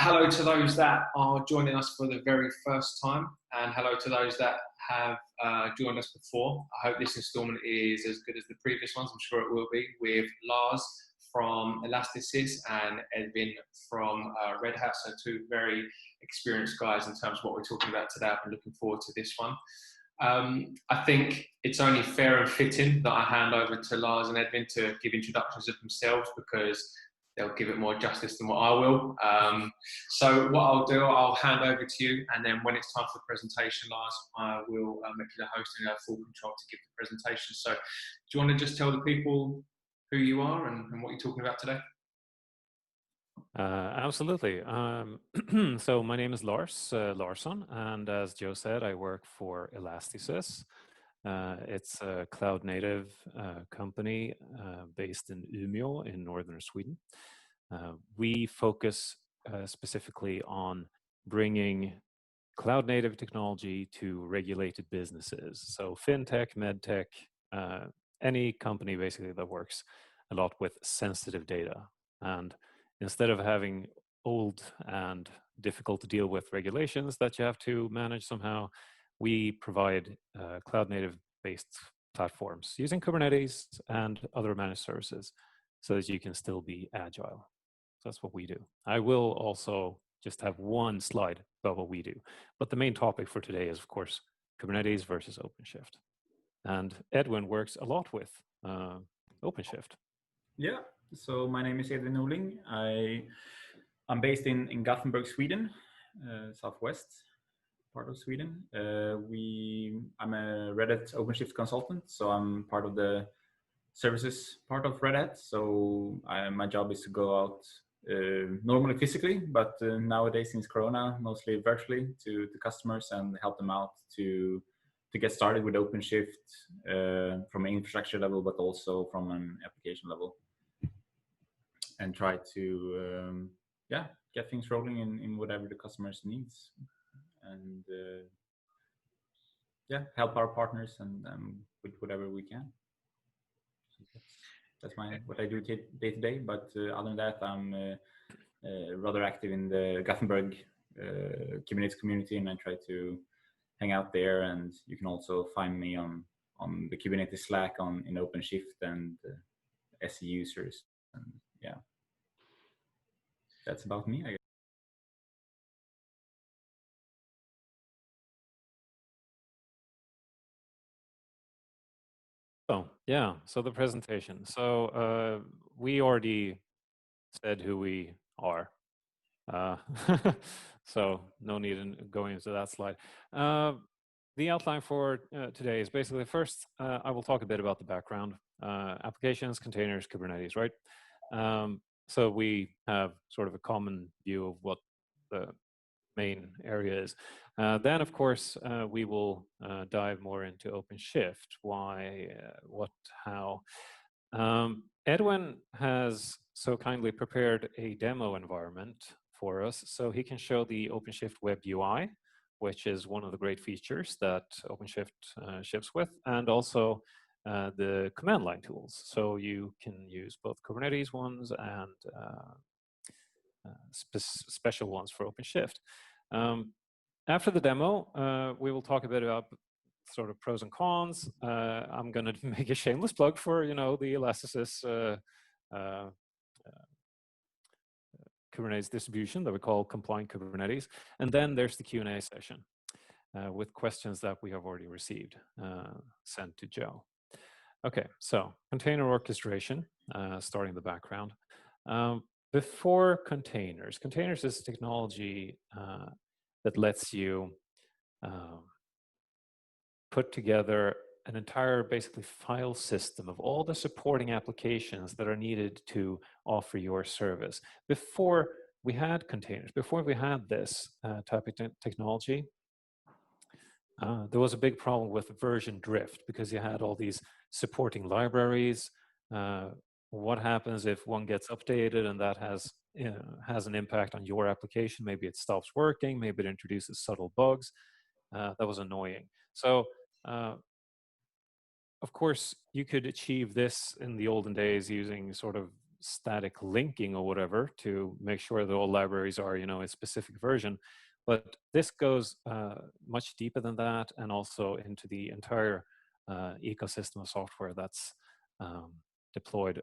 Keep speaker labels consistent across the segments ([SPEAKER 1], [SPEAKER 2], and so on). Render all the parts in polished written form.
[SPEAKER 1] Hello to those that are joining us for the very first time, and hello to those that have joined us before. I hope this installment is as good as the previous ones. I'm sure it will be, with Lars from Elasticys and Edwin from Red Hat, so two very experienced guys in terms of what we're talking about today. I've been looking forward to this one. I think it's only fair and fitting that I hand over to Lars and Edwin to give introductions of themselves, because they'll give it more justice than what I will. So what I'll do, I'll hand over to you, and then when it's time for the presentation, Lars, I will make you the host and have full control to give the presentation. So do you want to just tell the people who you are and what you're talking about today?
[SPEAKER 2] Absolutely. So my name is Lars Larsson, and as Joe said, I work for Elasticys. It's a cloud-native company based in Umeå in northern Sweden. We focus specifically on bringing cloud-native technology to regulated businesses. So fintech, medtech, any company basically that works a lot with sensitive data. And instead of having old and difficult to deal with regulations that you have to manage somehow, we provide cloud-native based platforms using Kubernetes and other managed services so that you can still be agile. So that's what we do. I will also just have one slide about what we do. But the main topic for today is, of course, Kubernetes versus OpenShift. And Edwin works a lot with OpenShift.
[SPEAKER 3] Yeah, so my name is Edwin Norling. I'm based in Gothenburg, Sweden, southwest part of Sweden. I'm a Red Hat OpenShift consultant, so I'm part of the services part of Red Hat. So my job is to go out normally physically, but nowadays since Corona, mostly virtually to customers and help them out to get started with OpenShift from an infrastructure level, but also from an application level, and try to get things rolling in whatever the customers needs, and help our partners and with whatever we can. So that's what I do day to day. But other than that, I'm rather active in the Gothenburg Kubernetes community, and I try to hang out there. And you can also find me on the Kubernetes Slack in OpenShift and SE users. And yeah, that's about me, I guess.
[SPEAKER 2] Oh, yeah, so the presentation. So we already said who we are. So no need in going into that slide. The outline for today is basically, first, I will talk a bit about the background, applications, containers, Kubernetes, right? So we have sort of a common view of what the main area is. Then, of course, we will dive more into OpenShift, why, what, how. Edwin has so kindly prepared a demo environment for us so he can show the OpenShift Web UI, which is one of the great features that OpenShift ships with, and also the command line tools. So you can use both Kubernetes ones and special ones for OpenShift. After the demo, we will talk a bit about sort of pros and cons. I'm going to make a shameless plug for, the Elasticys Kubernetes distribution that we call Compliant Kubernetes. And then there's the Q&A session with questions that we have already received sent to Joe. Okay, so container orchestration, starting the background. Before containers is technology that lets you put together an entire basically file system of all the supporting applications that are needed to offer your service. Before we had containers, before we had this type of technology, there was a big problem with version drift because you had all these supporting libraries. What happens if one gets updated and that has an impact on your application? Maybe it stops working, maybe it introduces subtle bugs. That was annoying. So, of course, you could achieve this in the olden days using sort of static linking or whatever to make sure that all libraries are, a specific version. But this goes much deeper than that, and also into the entire ecosystem of software that's deployed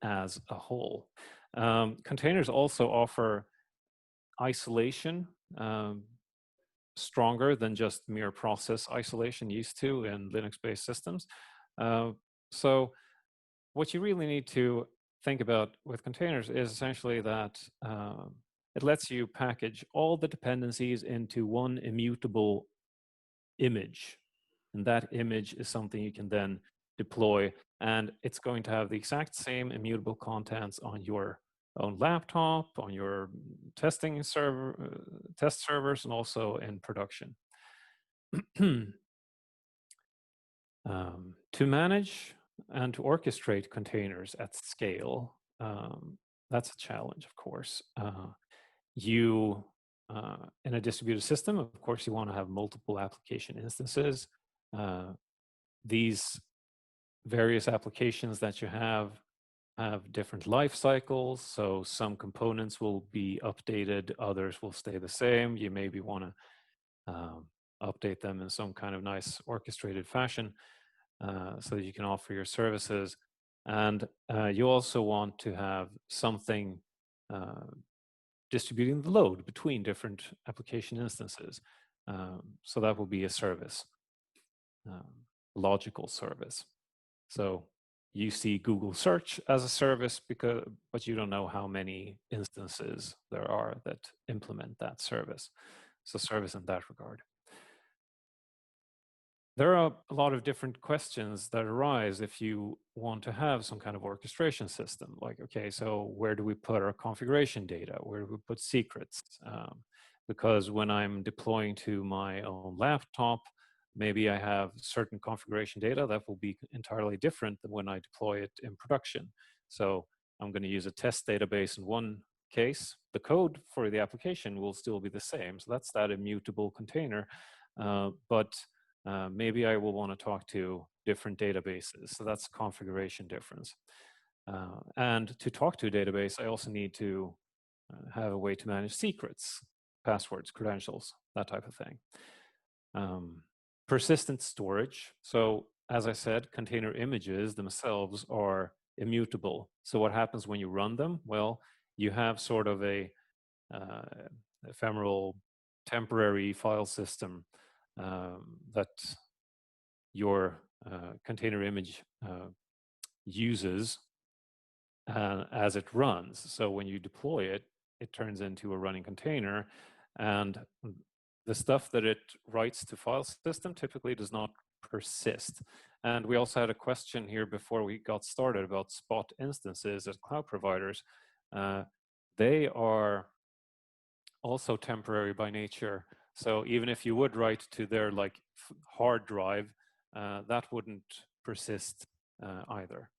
[SPEAKER 2] as a whole. Containers also offer isolation, stronger than just mere process isolation used to in Linux-based systems. So what you really need to think about with containers is essentially that it lets you package all the dependencies into one immutable image. And that image is something you can then deploy, and it's going to have the exact same immutable contents on your own laptop, on your testing server, test servers, and also in production. To manage and to orchestrate containers at scale, that's a challenge, of course. In a distributed system, of course, you want to have multiple application instances. These various applications that you have different life cycles, so some components will be updated, others will stay the same. You maybe want to update them in some kind of nice orchestrated fashion so that you can offer your services. And you also want to have something distributing the load between different application instances. So that will be a service, logical service. So you see Google search as a service, but you don't know how many instances there are that implement that service. So service in that regard. There are a lot of different questions that arise if you want to have some kind of orchestration system. Like, okay, so where do we put our configuration data? Where do we put secrets? Because when I'm deploying to my own laptop, maybe I have certain configuration data that will be entirely different than when I deploy it in production. So I'm going to use a test database in one case. The code for the application will still be the same. So that's that immutable container. But maybe I will want to talk to different databases. So that's configuration difference. And to talk to a database, I also need to have a way to manage secrets, passwords, credentials, that type of thing. Persistent storage. So as I said, container images themselves are immutable. So what happens when you run them? Well, you have sort of a ephemeral temporary file system that your container image uses as it runs. So when you deploy it, it turns into a running container, and the stuff that it writes to file system typically does not persist. And we also had a question here before we got started about spot instances at cloud providers. They are also temporary by nature. So even if you would write to their hard drive, that wouldn't persist either.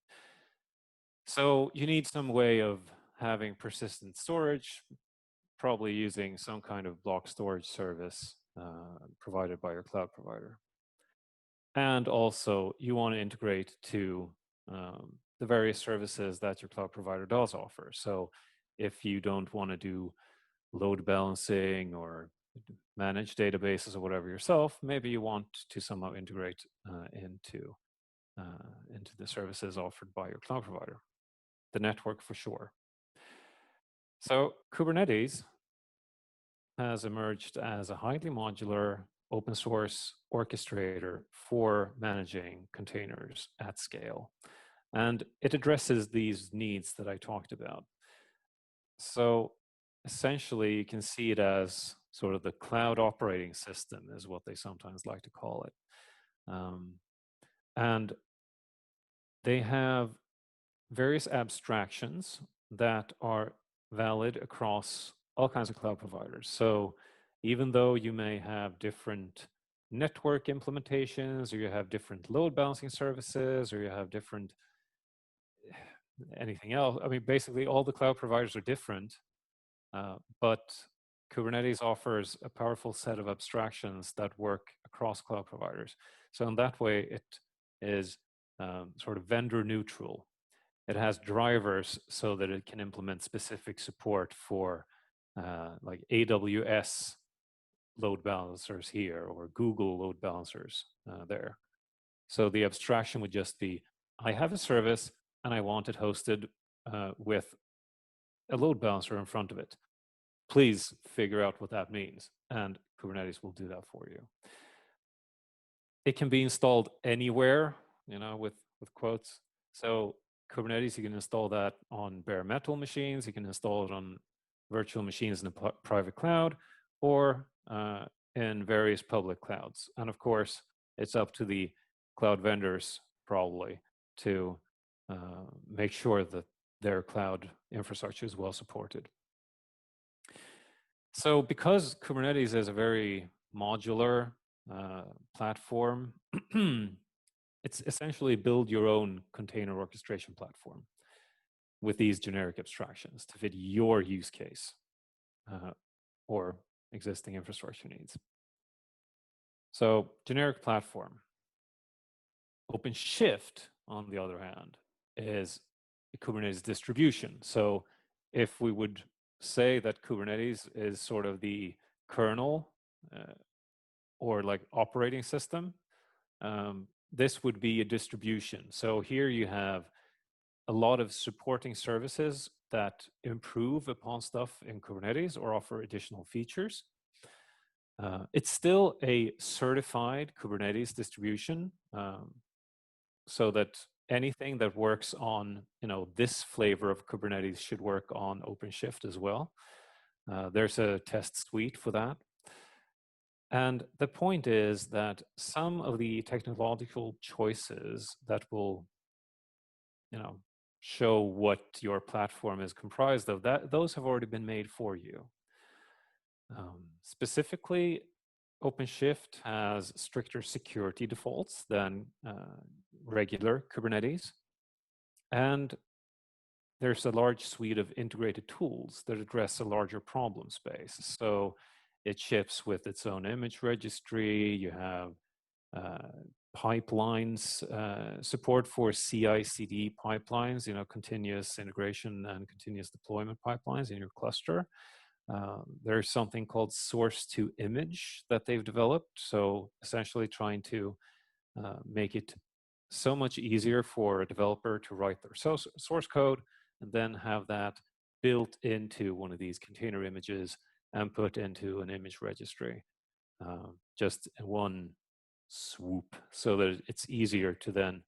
[SPEAKER 2] So you need some way of having persistent storage, probably using some kind of block storage service provided by your cloud provider. And also you want to integrate to the various services that your cloud provider does offer. So if you don't want to do load balancing or manage databases or whatever yourself, maybe you want to somehow integrate into the services offered by your cloud provider, the network for sure. So Kubernetes has emerged as a highly modular open source orchestrator for managing containers at scale. And it addresses these needs that I talked about. So essentially, you can see it as sort of the cloud operating system is what they sometimes like to call it. And they have various abstractions that are valid across all kinds of cloud providers. So even though you may have different network implementations, or you have different load balancing services, or you have different anything else, I mean, basically all the cloud providers are different, but Kubernetes offers a powerful set of abstractions that work across cloud providers. So in that way, it is sort of vendor neutral. It has drivers so that it can implement specific support for like AWS load balancers here or Google load balancers there. So the abstraction would just be, I have a service and I want it hosted with a load balancer in front of it. Please figure out what that means, and Kubernetes will do that for you. It can be installed anywhere, with quotes. So Kubernetes, you can install that on bare metal machines. You can install it on virtual machines in the private cloud or in various public clouds. And of course, it's up to the cloud vendors probably to make sure that their cloud infrastructure is well supported. So because Kubernetes is a very modular platform, it's essentially build your own container orchestration platform with these generic abstractions to fit your use case or existing infrastructure needs. So generic platform. OpenShift, on the other hand, is a Kubernetes distribution. So if we would say that Kubernetes is sort of the kernel or like operating system, this would be a distribution. So here you have a lot of supporting services that improve upon stuff in Kubernetes or offer additional features. It's still a certified Kubernetes distribution, so that anything that works on this flavor of Kubernetes should work on OpenShift as well. There's a test suite for that. And the point is that some of the technological choices that will show what your platform is comprised of, those have already been made for you. Specifically, OpenShift has stricter security defaults than regular Kubernetes. And there's a large suite of integrated tools that address a larger problem space. So it ships with its own image registry. You have pipelines, support for CI/CD pipelines, continuous integration and continuous deployment pipelines in your cluster. There's something called source to image that they've developed. So essentially trying to make it so much easier for a developer to write their source code and then have that built into one of these container images and put into an image registry, just in one swoop, so that it's easier to then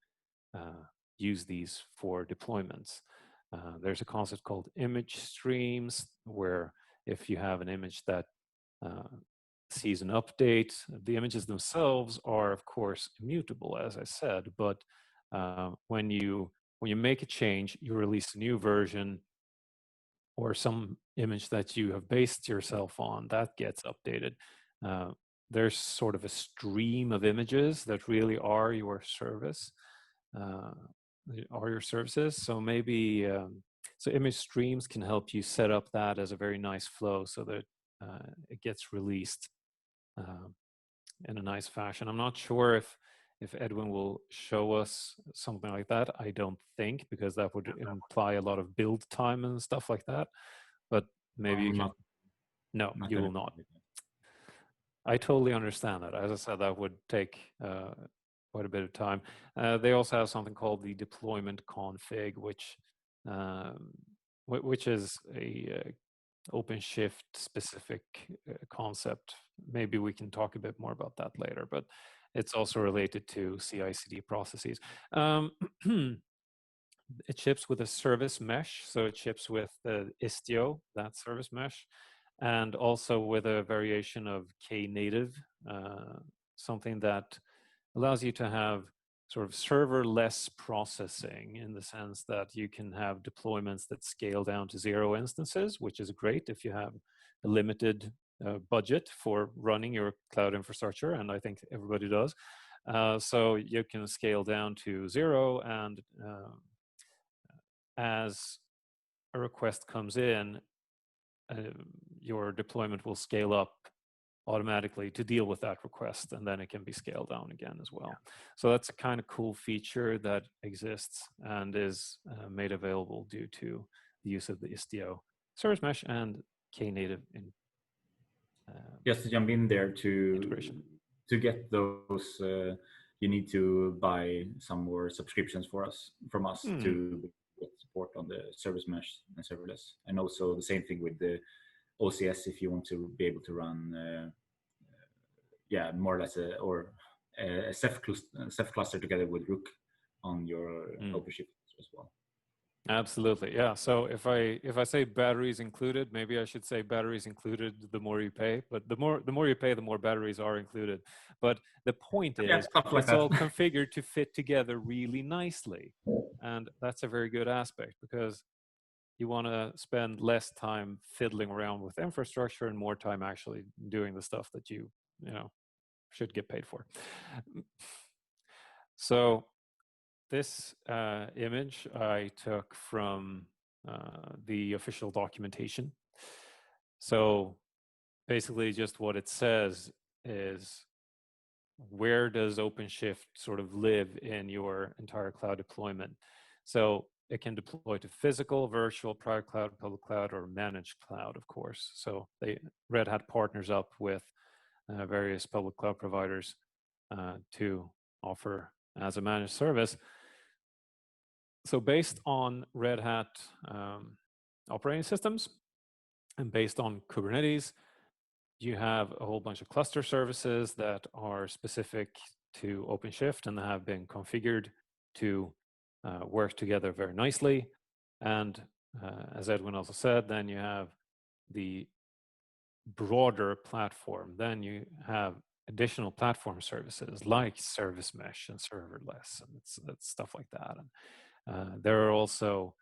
[SPEAKER 2] use these for deployments. There's a concept called image streams, where if you have an image that sees an update, the images themselves are, of course, immutable, as I said, but when you make a change, you release a new version or some image that you have based yourself on, that gets updated. There's sort of a stream of images that really are your service, are your services. So maybe, so image streams can help you set up that as a very nice flow so that it gets released in a nice fashion. I'm not sure if Edwin will show us something like that. I don't think, because that would imply a lot of build time and stuff like that. But maybe you can. No, you will not. I totally understand that. As I said, that would take quite a bit of time. They also have something called the deployment config, which is a OpenShift specific concept. Maybe we can talk a bit more about that later, but it's also related to CI/CD processes. It ships with a service mesh, so it ships with the Istio, that service mesh, and also with a variation of Knative, something that allows you to have sort of serverless processing, in the sense that you can have deployments that scale down to 0 instances, which is great if you have a limited budget for running your cloud infrastructure, and I think everybody does. So you can scale down to 0, and as a request comes in, your deployment will scale up automatically to deal with that request, and then it can be scaled down again as well. So that's a kind of cool feature that exists and is made available due to the use of the Istio service mesh and Knative
[SPEAKER 3] just to jump in there,
[SPEAKER 2] integration.
[SPEAKER 3] To get those, you need to buy some more subscriptions from us to get support on the service mesh and serverless, and also the same thing with the OCS if you want to be able to run, more or less a Ceph cluster together with Rook on your OpenShift as well.
[SPEAKER 2] Absolutely, yeah. So if I say batteries included, maybe I should say batteries included the more you pay. But the more you pay, the more batteries are included. But the point is, it's all configured to fit together really nicely, and that's a very good aspect because you want to spend less time fiddling around with infrastructure and more time actually doing the stuff that you should get paid for. So this image I took from the official documentation. So basically just what it says is, where does OpenShift sort of live in your entire cloud deployment? So it can deploy to physical, virtual, private cloud, public cloud, or managed cloud, of course. So Red Hat partners up with various public cloud providers to offer as a managed service. So based on Red Hat operating systems and based on Kubernetes, you have a whole bunch of cluster services that are specific to OpenShift and have been configured to work together very nicely. And as Edwin also said, then you have the broader platform. Then you have additional platform services like service mesh and serverless and it's stuff like that. And there are also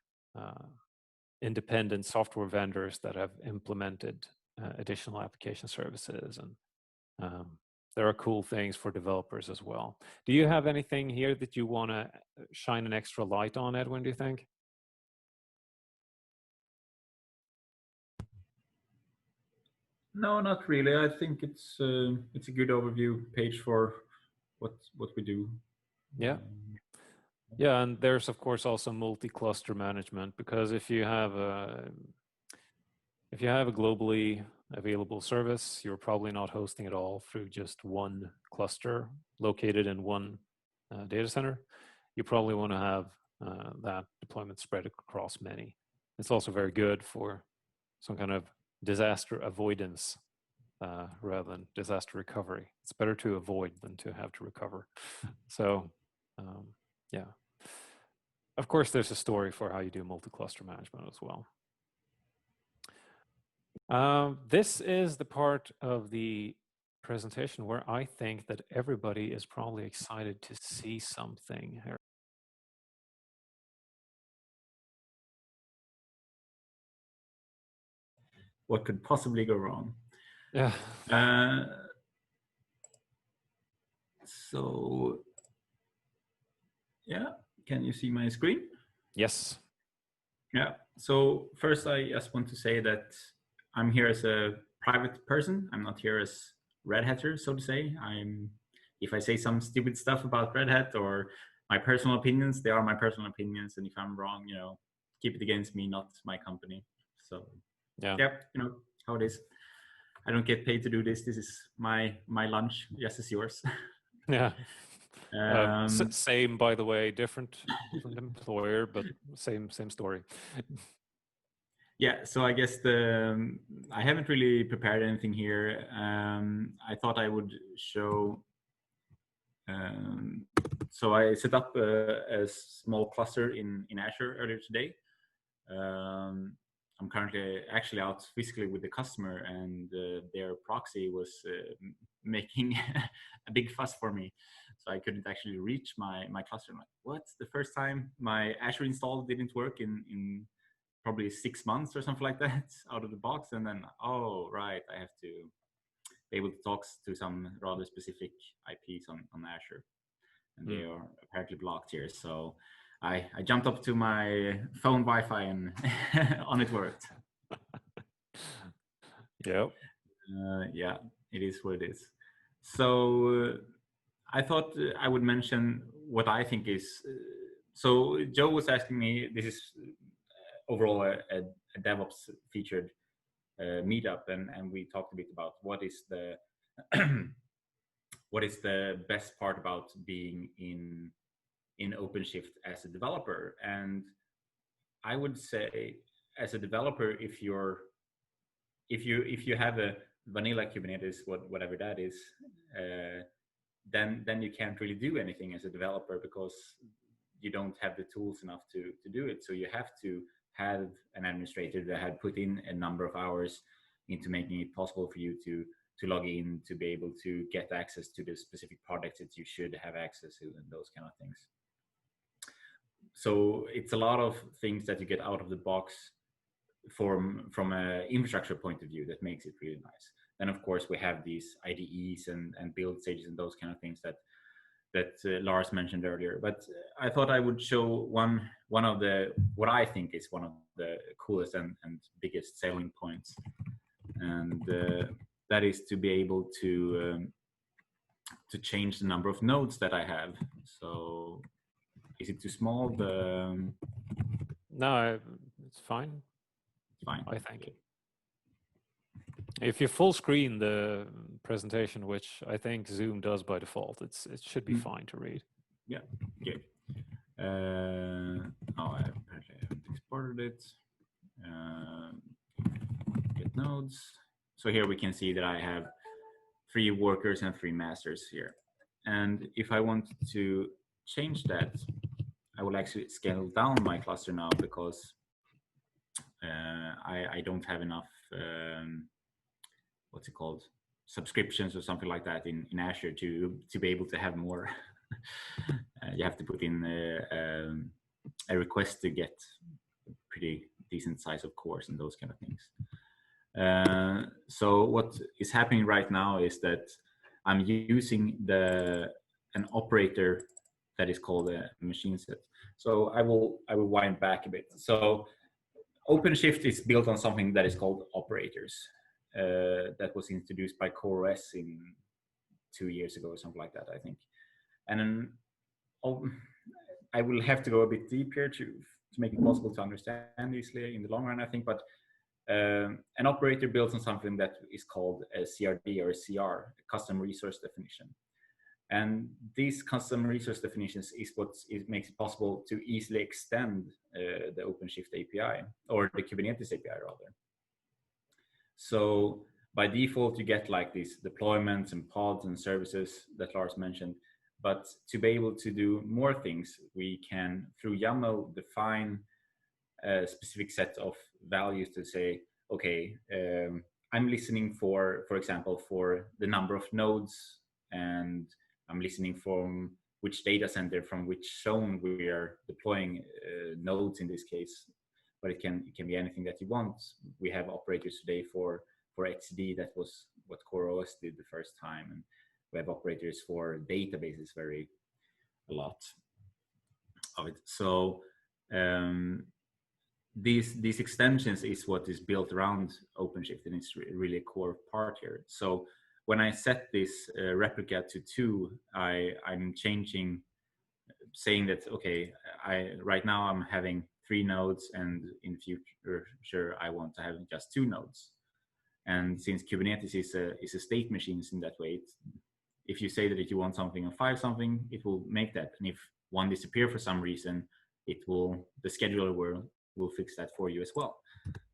[SPEAKER 2] independent software vendors that have implemented additional application services, and there are cool things for developers as well. Do you have anything here that you want to shine an extra light on, Edwin, do you think?
[SPEAKER 3] No, not really. I think it's a good overview page for what we do.
[SPEAKER 2] Yeah. Yeah, and there's of course also multi-cluster management, because if you have a globally available service, you're probably not hosting it all through just one cluster located in one data center. You probably want to have that deployment spread across many. It's also very good for some kind of disaster avoidance rather than disaster recovery. It's better to avoid than to have to recover. So, yeah. Of course, there's a story for how you do multi-cluster management as well. This is the part of the presentation where I think that everybody is probably excited to see something here.
[SPEAKER 3] What could possibly go wrong?
[SPEAKER 2] Yeah.
[SPEAKER 3] So, yeah, can you see my screen?
[SPEAKER 2] Yes.
[SPEAKER 3] Yeah. So first, I just want to say that I'm here as a private person. I'm not here as Red Hatter, so to say. If I say some stupid stuff about Red Hat or my personal opinions, they are my personal opinions. And if I'm wrong, keep it against me, not my company. So yeah, how it is. I don't get paid to do this. This is my lunch, just as yours.
[SPEAKER 2] Yeah. Same, by the way, different employer, but same story.
[SPEAKER 3] Yeah, so I guess I haven't really prepared anything here. I thought I would show. So I set up a small cluster in Azure earlier today. I'm currently actually out physically with the customer, and their proxy was making a big fuss for me. So I couldn't actually reach my cluster. I'm like, what? The first time my Azure install didn't work in probably 6 months or something like that out of the box. And then, oh, right, I have to be able to talk to some rather specific IPs on Azure. And they are apparently blocked here. So I jumped up to my phone Wi-Fi and on it worked.
[SPEAKER 2] Yep.
[SPEAKER 3] Yeah. It is what it is. So I thought I would mention what I think is. So Joe was asking me. This is overall a DevOps featured meetup, and we talked a bit about what is the what is the best part about being in OpenShift as a developer. And I would say, as a developer, if you have a vanilla Kubernetes, whatever that is, then you can't really do anything as a developer because you don't have the tools enough to do it. So you have to have an administrator that had put in a number of hours into making it possible for you to log in, to be able to get access to the specific products that you should have access to, and those kind of things. So it's a lot of things that you get out of the box from an infrastructure point of view that makes it really nice. Then of course we have these IDEs and build stages and those kind of things that Lars mentioned earlier. But I thought I would show one of the, what I think is one of the coolest and biggest selling points, and that is to be able to change the number of nodes that I have. So is it too small?
[SPEAKER 2] No, it's fine.
[SPEAKER 3] Fine.
[SPEAKER 2] I think. If you full screen the presentation, which I think Zoom does by default, it should be fine to read.
[SPEAKER 3] Yeah, good. I haven't exported it. Get nodes. So here we can see that I have 3 workers and 3 masters here. And if I want to change that, I will actually scale down my cluster now because I don't have enough, what's it called, subscriptions or something like that in Azure to be able to have more. You have to put in a request to get a pretty decent size of cores and those kind of things. So what is happening right now is that I'm using an operator that is called a machine set. So I will wind back a bit. So OpenShift is built on something that is called operators. That was introduced by CoreOS in 2 years ago or something like that, I think. And then I will have to go a bit deeper to make it possible to understand easily in the long run, I think. But an operator builds on something that is called a CRD or a CR, a custom resource definition. And these custom resource definitions is what makes it possible to easily extend the OpenShift API, or the Kubernetes API rather. So by default, you get like these deployments and pods and services that Lars mentioned. But to be able to do more things, we can, through YAML, define a specific set of values to say, okay, I'm listening for example, for the number of nodes, and I'm listening from which data center, from which zone we are deploying nodes in this case. But it can be anything that you want. We have operators today for XD. That was what CoreOS did the first time, and we have operators for databases, a lot of it. So these extensions is what is built around OpenShift, and it's really a core part here. So when I set this replica to 2, I'm changing, saying that, okay, right now I'm having 3 nodes, and in future, sure, I want to have just 2 nodes. And since Kubernetes is a state machine in that way, if you say that if you want something of 5 something, it will make that. And if one disappear for some reason, the scheduler will fix that for you as well.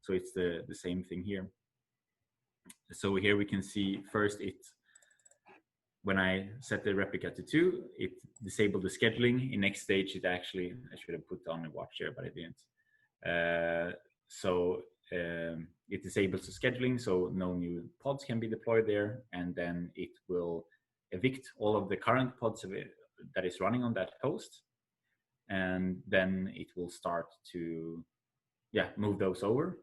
[SPEAKER 3] So it's the same thing here. So here we can see first when I set the replica to 2, it disabled the scheduling. In next stage, it actually, I should have put on a watch here, but I didn't. It disables the scheduling, so no new pods can be deployed there. And then it will evict all of the current pods that is running on that host. And then it will start to move those over.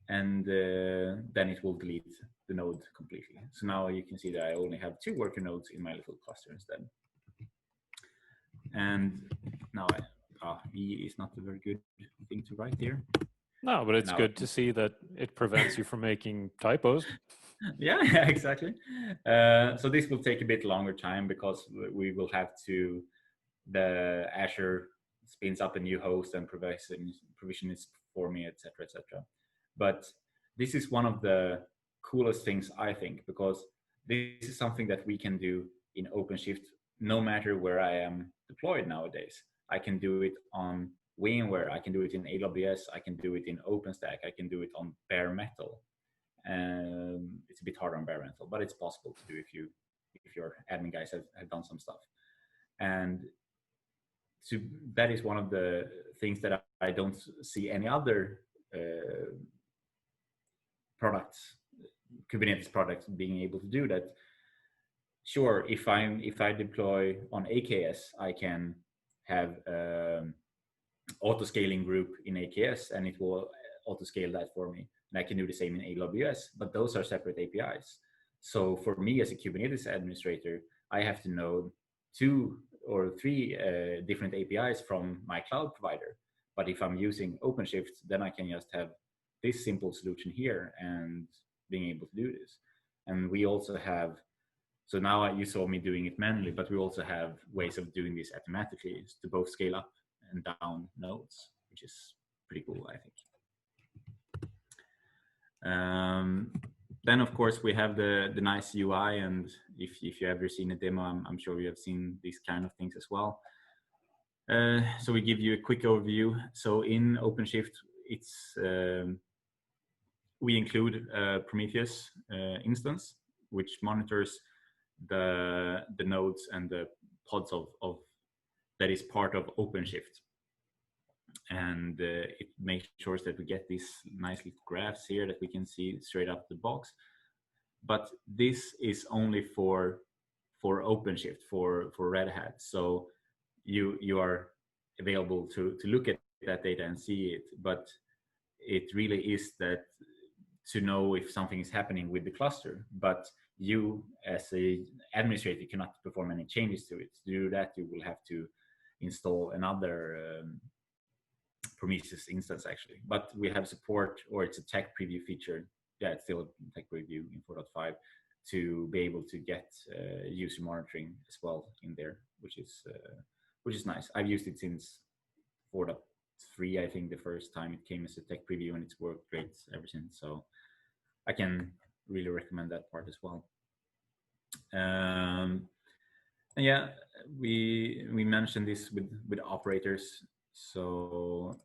[SPEAKER 3] And then it will delete the node completely. So now you can see that I only have 2 worker nodes in my little cluster instead. And now E is not a very good thing to write here.
[SPEAKER 2] No, but it's good to see that it prevents you from making typos.
[SPEAKER 3] Yeah, exactly. So this will take a bit longer time because we will have to, the Azure spins up a new host and provision is for me, etc., etc. But this is one of the coolest things, I think, because this is something that we can do in OpenShift no matter where I am deployed nowadays. I can do it on VMware, I can do it in AWS, I can do it in OpenStack, I can do it on bare metal. It's a bit harder on bare metal, but it's possible to do if your admin guys have done some stuff. And so that is one of the things that I don't see any other products, Kubernetes products, being able to do that. Sure, if I deploy on AKS, I can have auto scaling group in AKS, and it will auto scale that for me. And I can do the same in AWS, but those are separate APIs. So for me as a Kubernetes administrator, I have to know 2 or 3 different APIs from my cloud provider. But if I'm using OpenShift, then I can just have this simple solution here and being able to do this. And we also have, so now you saw me doing it manually, but we also have ways of doing this automatically to both scale up and down nodes, which is pretty cool, I think. Then of course we have the nice UI, and if you ever seen a demo, I'm sure you have seen these kind of things as well. So we give you a quick overview. So in OpenShift, it's we include a Prometheus instance, which monitors the nodes and the pods of that is part of OpenShift. And it makes sure that we get these nice little graphs here that we can see straight up the box. But this is only for OpenShift, for Red Hat. So you are available to look at that data and see it, but it really is that to know if something is happening with the cluster. But you as a administrator cannot perform any changes to it. To do that, you will have to install another Prometheus instance actually. But we have support, or it's a tech preview feature. Yeah, it's still a tech preview in 4.5 to be able to get user monitoring as well in there, which is nice. I've used it since 4.3, I think, the first time it came as a tech preview, and it's worked great ever since. So I can really recommend that part as well. And yeah, we mentioned this with operators. So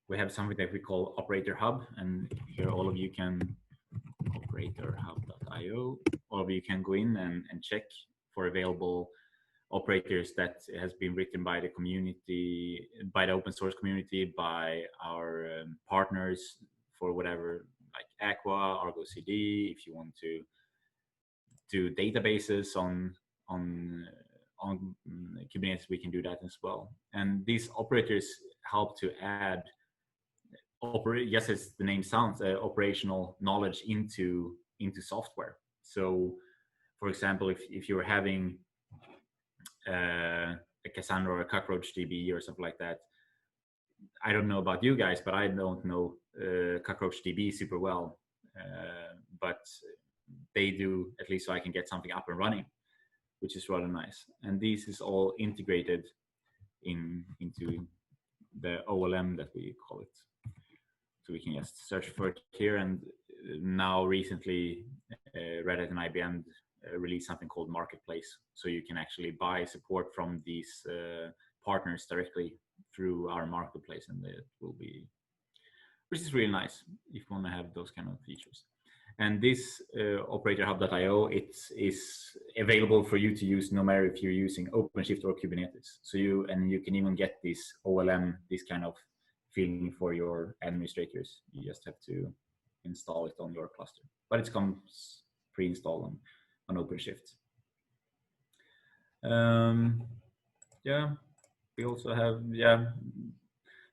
[SPEAKER 3] we have something that we call Operator Hub, and here all of you can, operatorhub.io, all of you can go in and check for available operators that has been written by the community, by the open source community, by our partners for whatever, like Aqua, Argo CD. If you want to do databases on Kubernetes, we can do that as well. And these operators help to add, yes, as the name sounds, operational knowledge into software. So, for example, if you're having a Cassandra or a Cockroach DB or something like that, I don't know about you guys, but I don't know Cockroach DB super well, but they do, at least, so I can get something up and running, which is rather nice. And this is all integrated into the OLM that we call it. So we can just search for it here. And now recently, Red Hat and IBM released something called Marketplace. So you can actually buy support from these partners directly through our Marketplace, and it will be, which is really nice if you want to have those kind of features. And this operatorhub.io, it is available for you to use no matter if you're using OpenShift or Kubernetes. So you can even get this OLM, this kind of feeling for your administrators. You just have to install it on your cluster, but it comes pre-installed on OpenShift. Yeah, we also have,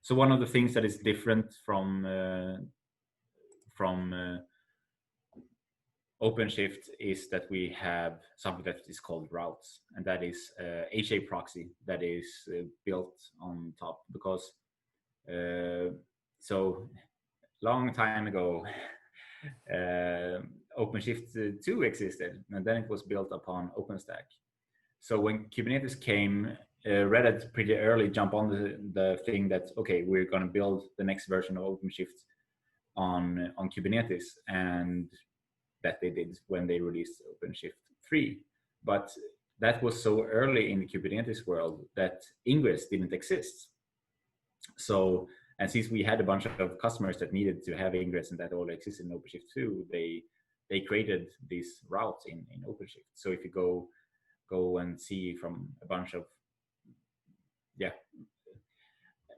[SPEAKER 3] so one of the things that is different from OpenShift is that we have something that is called routes, and that is HA proxy that is built on top, because so long time ago, OpenShift 2 existed, and then it was built upon OpenStack. So when Kubernetes came, Red Hat pretty early jumped on the thing that, okay, we're going to build the next version of OpenShift on Kubernetes, and that they did when they released OpenShift 3. But that was so early in the Kubernetes world that Ingress didn't exist. So, and since we had a bunch of customers that needed to have Ingress and that all existed in OpenShift 2, they created these routes in OpenShift. So if you go and see from a bunch of,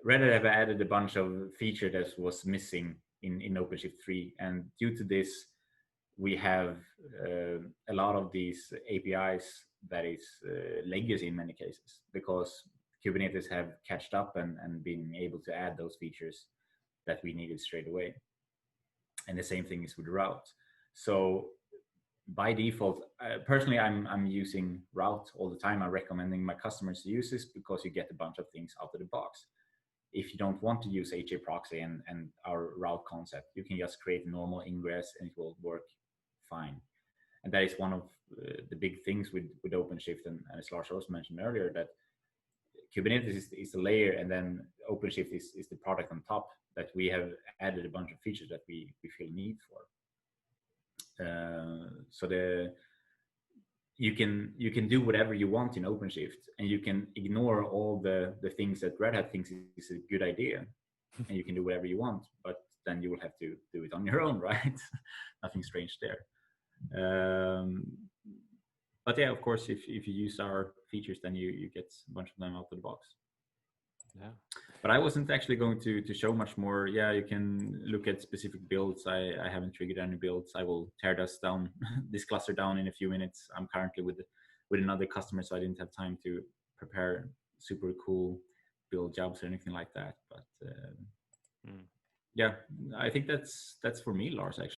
[SPEAKER 3] Red Hat have added a bunch of feature that was missing in OpenShift 3, and due to this, we have a lot of these APIs that is legacy in many cases, because Kubernetes have catched up and been able to add those features that we needed straight away. And the same thing is with route. So by default, personally, I'm using route all the time. I'm recommending my customers to use this because you get a bunch of things out of the box. If you don't want to use HA proxy and our route concept, you can just create a normal ingress and it will work fine. And that is one of the big things with OpenShift, and as Lars also mentioned earlier, that Kubernetes is the layer, and then OpenShift is the product on top that we have added a bunch of features that we feel need for. So you can do whatever you want in OpenShift, and you can ignore all the things that Red Hat thinks is a good idea, and you can do whatever you want, but then you will have to do it on your own, right? Nothing strange there. But yeah, of course, if you use our features, then you get a bunch of them out of the box.
[SPEAKER 2] Yeah.
[SPEAKER 3] But I wasn't actually going to show much more. Yeah, you can look at specific builds. I haven't triggered any builds. I will tear this cluster down in a few minutes. I'm currently with another customer, so I didn't have time to prepare super cool build jobs or anything like that. But yeah, I think that's for me, Lars, actually.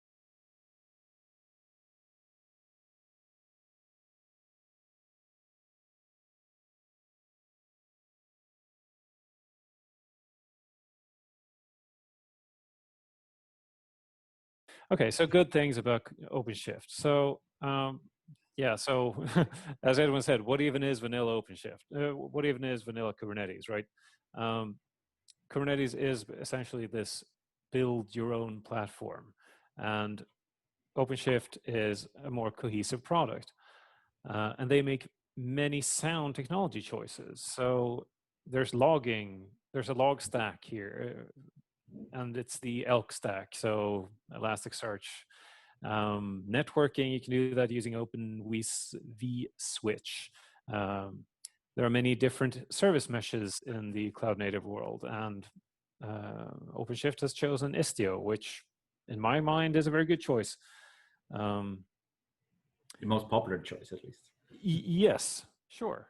[SPEAKER 2] Okay, so good things about OpenShift. So yeah, so as Edwin said, what even is vanilla OpenShift? What even is vanilla Kubernetes, right? Kubernetes is essentially this build your own platform, and OpenShift is a more cohesive product, and they make many sound technology choices. So there's logging, there's a log stack here, and it's the ELK stack, so Elasticsearch. Networking, you can do that using vSwitch. There are many different service meshes in the cloud native world, and OpenShift has chosen Istio, which in my mind is a very good choice.
[SPEAKER 3] The most popular choice, at least.
[SPEAKER 2] Yes, sure.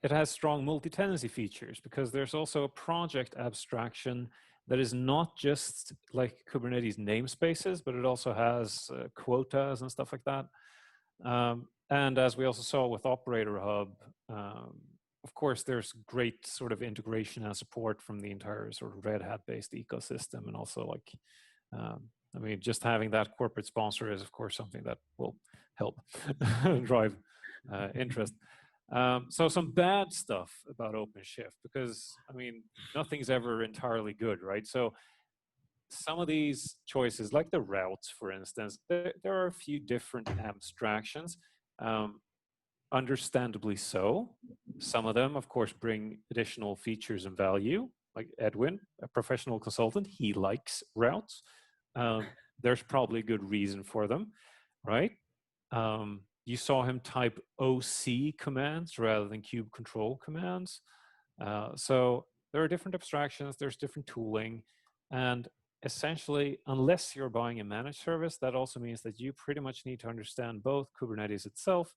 [SPEAKER 2] It has strong multi-tenancy features because there's also a project abstraction that is not just like Kubernetes namespaces, but it also has quotas and stuff like that. And as we also saw with Operator Hub, of course, there's great sort of integration and support from the entire sort of Red Hat-based ecosystem, and also like, I mean, just having that corporate sponsor is, of course, something that will help drive interest. So some bad stuff about OpenShift, because I mean, nothing's ever entirely good, right? So some of these choices, like the routes, for instance, there are a few different abstractions, understandably so. Some of them, of course, bring additional features and value, like Edwin, a professional consultant, he likes routes. There's probably a good reason for them, right? You saw him type OC commands rather than kube control commands. So there are different abstractions, there's different tooling, and essentially, unless you're buying a managed service, that also means that you pretty much need to understand both Kubernetes itself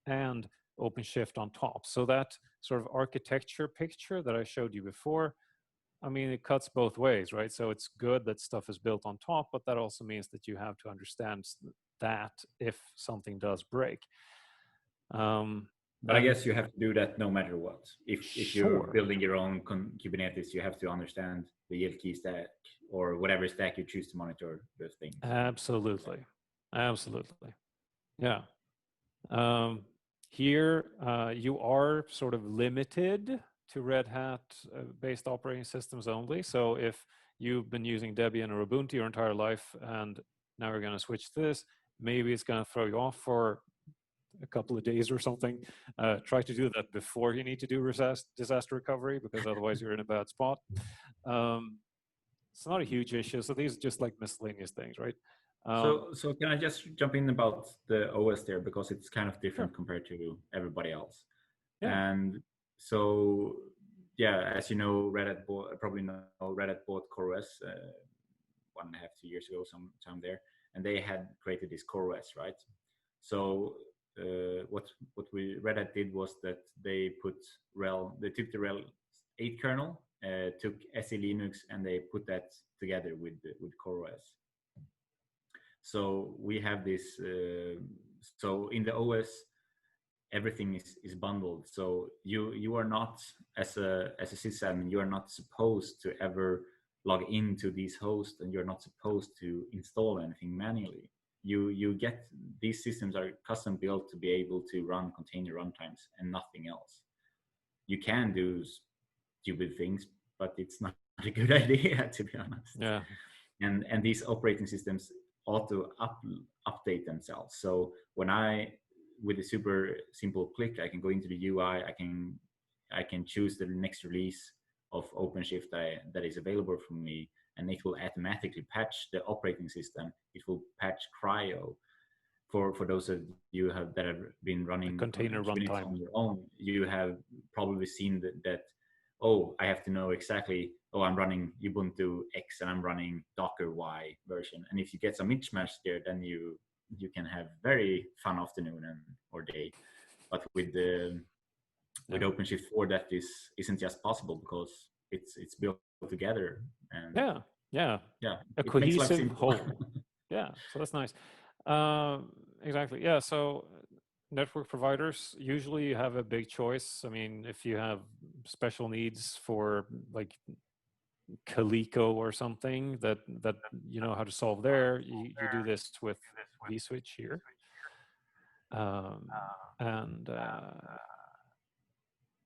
[SPEAKER 2] and OpenShift on top. So that sort of architecture picture that I showed you before, I mean, it cuts both ways, right? So it's good that stuff is built on top, but that also means that you have to understand that if something does break.
[SPEAKER 3] But I guess you have to do that no matter what. If you're
[SPEAKER 2] Sure.
[SPEAKER 3] building your own Kubernetes, you have to understand the yield key stack or whatever stack you choose to monitor those things.
[SPEAKER 2] Absolutely. Absolutely. Yeah. Here, you are sort of limited to Red Hat based operating systems only. So if you've been using Debian or Ubuntu your entire life and now you're going to switch to this, maybe it's going to throw you off for a couple of days or something. Try to do that before you need to do disaster recovery, because otherwise you're in a bad spot. It's not a huge issue. So these are just like miscellaneous things, right?
[SPEAKER 3] So can I just jump in about the OS there, because it's kind of different
[SPEAKER 2] Sure.
[SPEAKER 3] compared to everybody else.
[SPEAKER 2] Yeah.
[SPEAKER 3] And so, yeah, as you know, probably know Red Hat bought CoreOS 1.5 to 2 years ago, sometime there, and they had created this CoreOS, right? So what Red Hat did was that they took the RHEL 8 kernel, took SE Linux, and they put that together with CoreOS. So we have this. So in the OS, everything is bundled. So you are not, as a sysadmin, you are not supposed to ever log into these hosts, and you're not supposed to install anything manually. You get, these systems are custom built to be able to run container runtimes and nothing else. You can do stupid things, but it's not a good idea, to be honest.
[SPEAKER 2] Yeah.
[SPEAKER 3] And these operating systems auto update themselves. So when with a super simple click, I can go into the UI, I can choose the next release of OpenShift that is available for me, and it will automatically patch the operating system. It will patch Cryo. For those of you that have been running
[SPEAKER 2] container runtime
[SPEAKER 3] on your own, you have probably seen that oh, I have to know exactly, oh, I'm running Ubuntu X and I'm running Docker Y version. And if you get some mismatch there, then you can have very fun afternoon or day. But with OpenShift 4, that isn't just possible, because it's built together. And
[SPEAKER 2] yeah, a
[SPEAKER 3] it makes life
[SPEAKER 2] cohesive
[SPEAKER 3] simple.
[SPEAKER 2] whole. Yeah, so that's nice. Exactly. Yeah, so network providers, usually you have a big choice. I mean, if you have special needs for like Calico or something that you know how to solve there, you do this with vSwitch here. And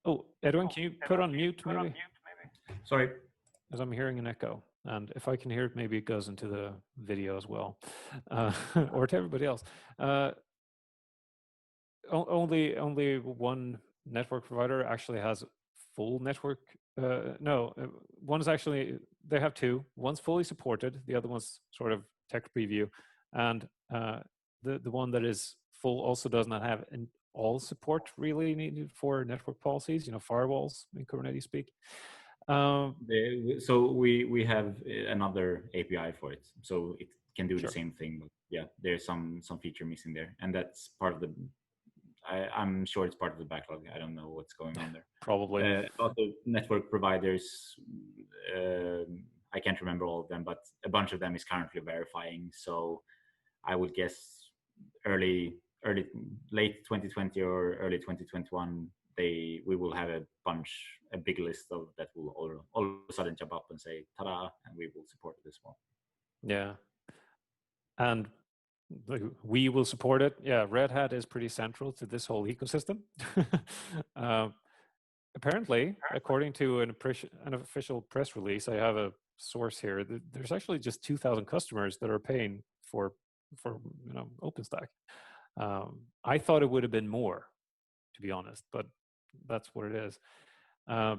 [SPEAKER 2] oh, Edwin, can you put on mute maybe?
[SPEAKER 3] Sorry.
[SPEAKER 2] As I'm hearing an echo, and if I can hear it, maybe it goes into the video as well, or to everybody else. Only one network provider actually has full network. No, one's actually, they have two. One's fully supported, the other one's sort of tech preview, and the one that is full also does not have all support really needed for network policies, you know, firewalls in Kubernetes speak.
[SPEAKER 3] So we have another API for it, so it can do
[SPEAKER 2] Sure.
[SPEAKER 3] the same thing. But yeah, there's some feature missing there, and that's part of the. I'm sure it's part of the backlog. I don't know what's going on there.
[SPEAKER 2] Probably.
[SPEAKER 3] About the network providers, I can't remember all of them, but a bunch of them is currently verifying. So I would guess late 2020 or early 2021, we will have a big list of that will all of a sudden jump up and say, ta-da, and we will support it as well.
[SPEAKER 2] Yeah. And we will support it. Yeah, Red Hat is pretty central to this whole ecosystem. Apparently, according to an official press release, I have a source here. There's actually just 2,000 customers that are paying for you know, OpenStack. I thought it would have been more, to be honest, but that's what it is.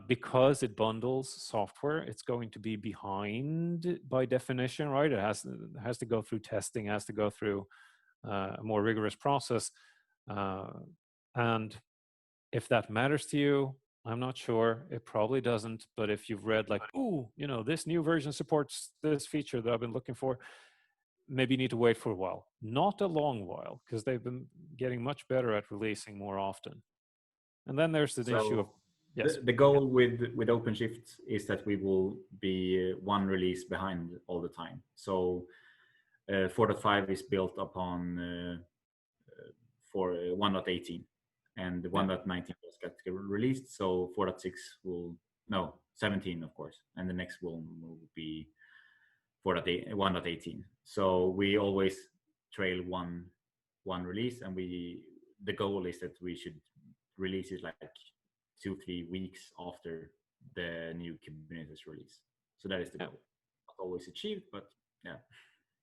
[SPEAKER 2] Because it bundles software, it's going to be behind by definition, right? It has to go through testing, has to go through a more rigorous process. And if that matters to you, I'm not sure. It probably doesn't. But if you've read like, oh, you know, this new version supports this feature that I've been looking for, maybe you need to wait for a while. Not a long while, because they've been getting much better at releasing more often. And then there's the issue of, yes.
[SPEAKER 3] The goal with OpenShift is that we will be one release behind all the time. So 4.5 is built upon for 1.18, and the 1.19 just got released. So 4.6 will, no, 17 of course, and the next will be 1.18. So we always trail one release, and the goal is that we should release it like 2-3 weeks after the new Kubernetes release. So that is the goal. Not always achieved, but yeah.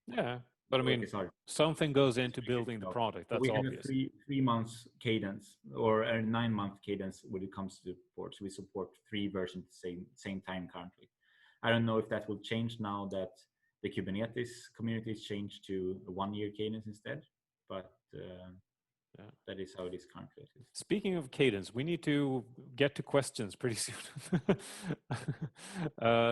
[SPEAKER 2] Yeah, but I mean, something goes into building the product. That's
[SPEAKER 3] we
[SPEAKER 2] obvious.
[SPEAKER 3] have a 3 months cadence, or a 9-month cadence when it comes to support. So we support 3 versions at the same time currently. I don't know if that will change now that the Kubernetes community is changed to a 1-year cadence instead, but that is how it is currently.
[SPEAKER 2] Speaking of cadence, we need to get to questions pretty soon.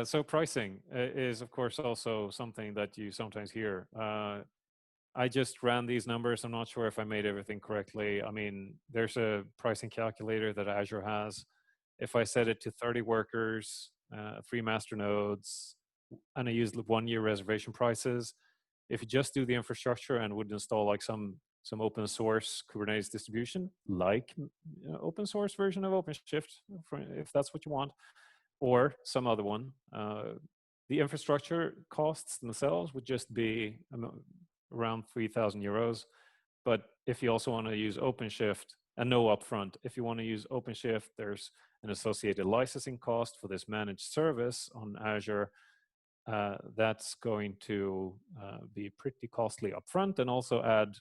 [SPEAKER 2] So pricing is, of course, also something that you sometimes hear. I just ran these numbers. I'm not sure if I made everything correctly. I mean, there's a pricing calculator that Azure has. If I set it to 30 workers, 3 master nodes, and I use 1-year reservation prices, if you just do the infrastructure and would install like some open source Kubernetes distribution, like open source version of OpenShift, if that's what you want, or some other one, the infrastructure costs themselves would just be around 3,000 euros. But if you also want to use OpenShift, and no upfront, if you want to use OpenShift, there's an associated licensing cost for this managed service on Azure. That's going to be pretty costly upfront, and also add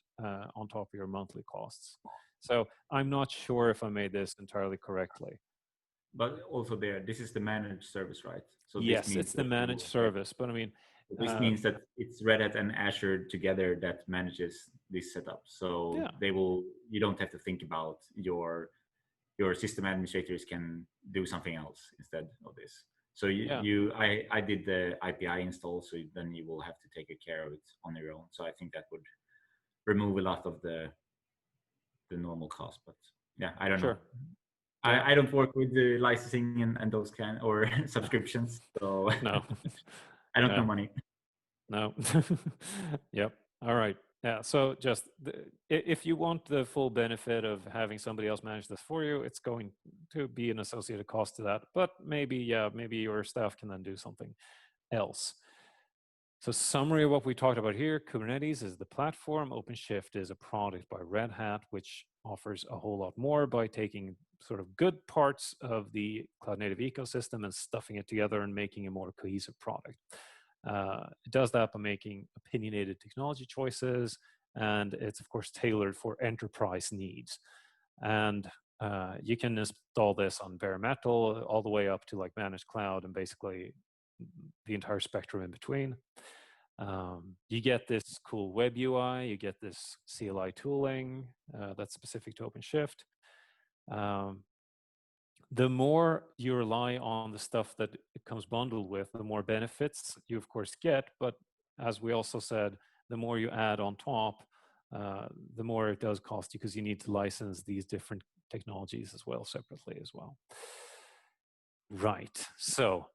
[SPEAKER 2] on top of your monthly costs. So I'm not sure if I made this entirely correctly.
[SPEAKER 3] But also this is the managed service, right?
[SPEAKER 2] So yes, it's the managed service, but I mean,
[SPEAKER 3] this means that it's Red Hat and Azure together that manages this setup. So you don't have to think about your system administrators can do something else instead of this. So I did the IPI install, so then you will have to take care of it on your own. So I think that would remove a lot of the normal cost. But yeah, I don't know. I don't work with the licensing and those kind or subscriptions, so
[SPEAKER 2] no,
[SPEAKER 3] I don't know money.
[SPEAKER 2] No. Yep. All right. Yeah. So just if you want the full benefit of having somebody else manage this for you, it's going to be an associated cost to that. But maybe your staff can then do something else. So summary of what we talked about here: Kubernetes is the platform. OpenShift is a product by Red Hat, which offers a whole lot more by taking sort of good parts of the cloud native ecosystem and stuffing it together and making a more cohesive product. It does that by making opinionated technology choices, and it's of course tailored for enterprise needs. And you can install this on bare metal all the way up to like managed cloud, and basically the entire spectrum in between. You get this cool web UI, you get this CLI tooling that's specific to OpenShift. The more you rely on the stuff that it comes bundled with, the more benefits you of course get. But as we also said, the more you add on top, the more it does cost you, because you need to license these different technologies as well, separately as well. Right. So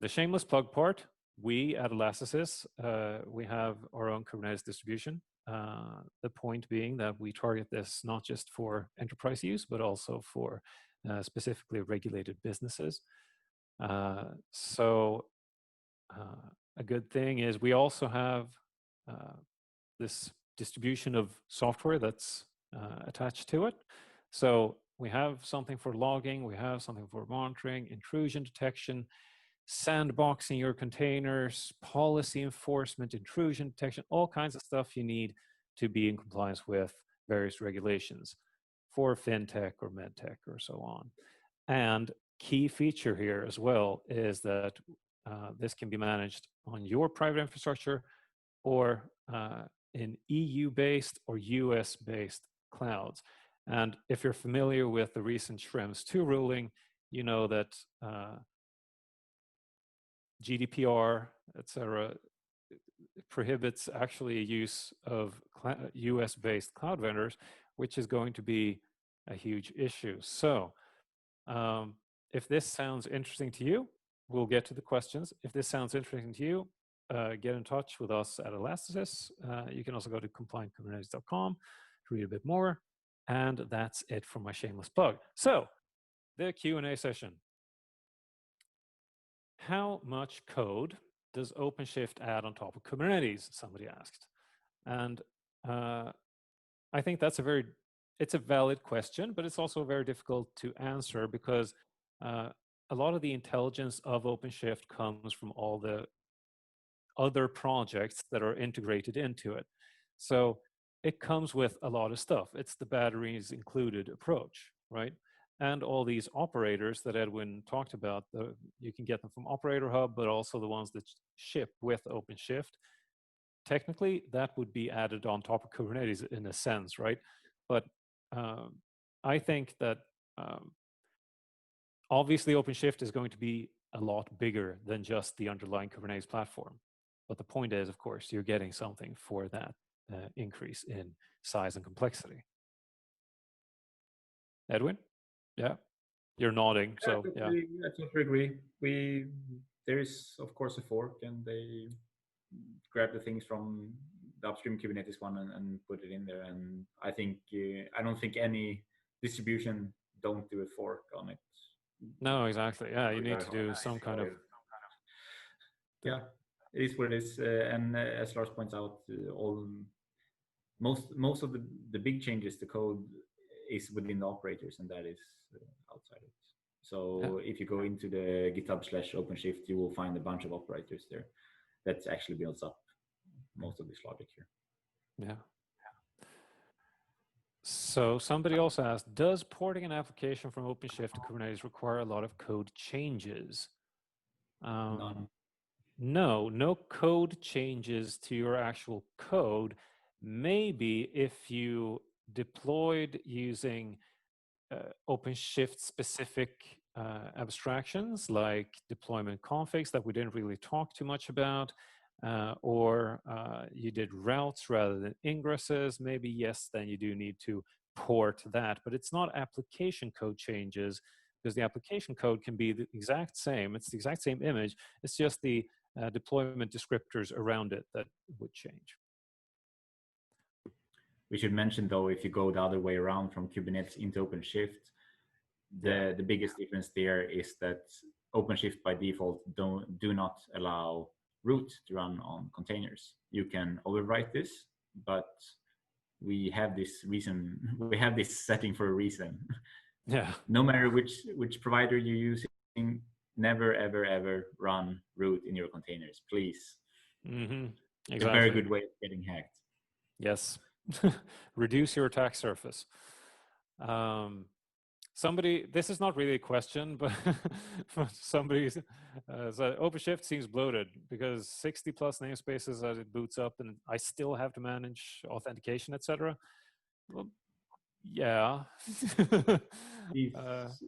[SPEAKER 2] the shameless plug part, we at Elasticys, we have our own Kubernetes distribution. The point being that we target this not just for enterprise use, but also for specifically regulated businesses. So a good thing is we also have this distribution of software that's attached to it. So we have something for logging, we have something for monitoring, intrusion detection, sandboxing your containers, policy enforcement, intrusion detection, all kinds of stuff you need to be in compliance with various regulations for fintech or medtech or so on. And key feature here as well is that this can be managed on your private infrastructure or in EU-based or US-based clouds. And if you're familiar with the recent Schrems 2 ruling, you know that GDPR, etc., prohibits actually use of US-based cloud vendors, which is going to be a huge issue. So if this sounds interesting to you, we'll get to the questions. If this sounds interesting to you, get in touch with us at Elasticys. You can also go to compliantkubernetes.com to read a bit more. And that's it for my shameless plug. So, the Q&A session. How much code does OpenShift add on top of Kubernetes? Somebody asked. And I think that's it's a valid question, but it's also very difficult to answer because a lot of the intelligence of OpenShift comes from all the other projects that are integrated into it. So it comes with a lot of stuff. It's the batteries included approach, right? And all these operators that Edwin talked about, you can get them from Operator Hub, but also the ones that ship with OpenShift. Technically, that would be added on top of Kubernetes in a sense, right? But I think that obviously OpenShift is going to be a lot bigger than just the underlying Kubernetes platform. But the point is, of course, you're getting something for that increase in size and complexity. Edwin? Yeah, you're nodding. So yeah,
[SPEAKER 3] I totally agree. There is of course a fork, and they grab the things from the upstream Kubernetes one and put it in there. And I think I don't think any distribution don't do a fork on it.
[SPEAKER 2] No, exactly. Yeah, you need to do some kind of.
[SPEAKER 3] Yeah, it is what it is. And as Lars points out, most of the big changes to code is within the operators, and that is outside it. So if you go into the GitHub/OpenShift, you will find a bunch of operators there that actually builds up most of this logic here.
[SPEAKER 2] Yeah. So somebody also asked, does porting an application from OpenShift to Kubernetes require a lot of code changes?
[SPEAKER 3] None.
[SPEAKER 2] No code changes to your actual code. Maybe if you deployed using OpenShift specific abstractions like deployment configs that we didn't really talk too much about, or you did routes rather than ingresses, maybe yes, then you do need to port that. But it's not application code changes, because the application code can be the exact same. It's the exact same image. It's just the deployment descriptors around it that would change.
[SPEAKER 3] We should mention though, if you go the other way around from Kubernetes into OpenShift, the biggest difference there is that OpenShift by default do not allow root to run on containers. You can overwrite this, but we have this setting for a reason.
[SPEAKER 2] Yeah.
[SPEAKER 3] No matter which provider you're using, never ever run root in your containers, please.
[SPEAKER 2] Mm-hmm. Exactly.
[SPEAKER 3] It's a very good way of getting hacked.
[SPEAKER 2] Yes. Reduce your attack surface. Somebody, this is not really a question, but somebody said OpenShift seems bloated because 60 plus namespaces as it boots up, and I still have to manage authentication, etc. Well, yeah,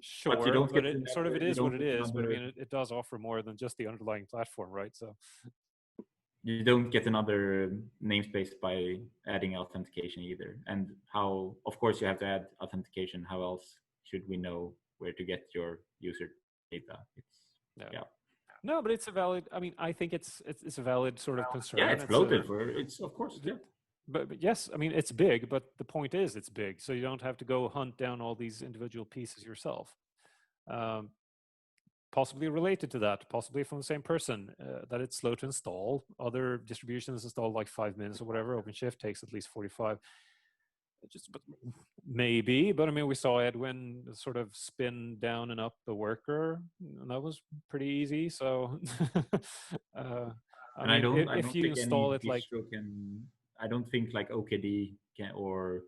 [SPEAKER 2] sure,
[SPEAKER 3] but you don't
[SPEAKER 2] but
[SPEAKER 3] get
[SPEAKER 2] it sort of it is what it is. But I mean, it does offer more than just the underlying platform, right? So
[SPEAKER 3] you don't get another namespace by adding authentication either. And how, of course, you have to add authentication. How else should we know where to get your user data? It's
[SPEAKER 2] No, but it's a valid. I mean, I think it's a valid sort of concern.
[SPEAKER 3] Yeah, it's bloated it's of course. Yeah.
[SPEAKER 2] But yes, I mean, it's big, but the point is it's big. So you don't have to go hunt down all these individual pieces yourself. Possibly related to that, possibly from the same person, that it's slow to install. Other distributions install like 5 minutes or whatever. OpenShift takes at least 45. But maybe, but I mean, we saw Edwin sort of spin down and up the worker, and that was pretty easy. So,
[SPEAKER 3] I don't
[SPEAKER 2] if you install it like,
[SPEAKER 3] I don't think like OKD or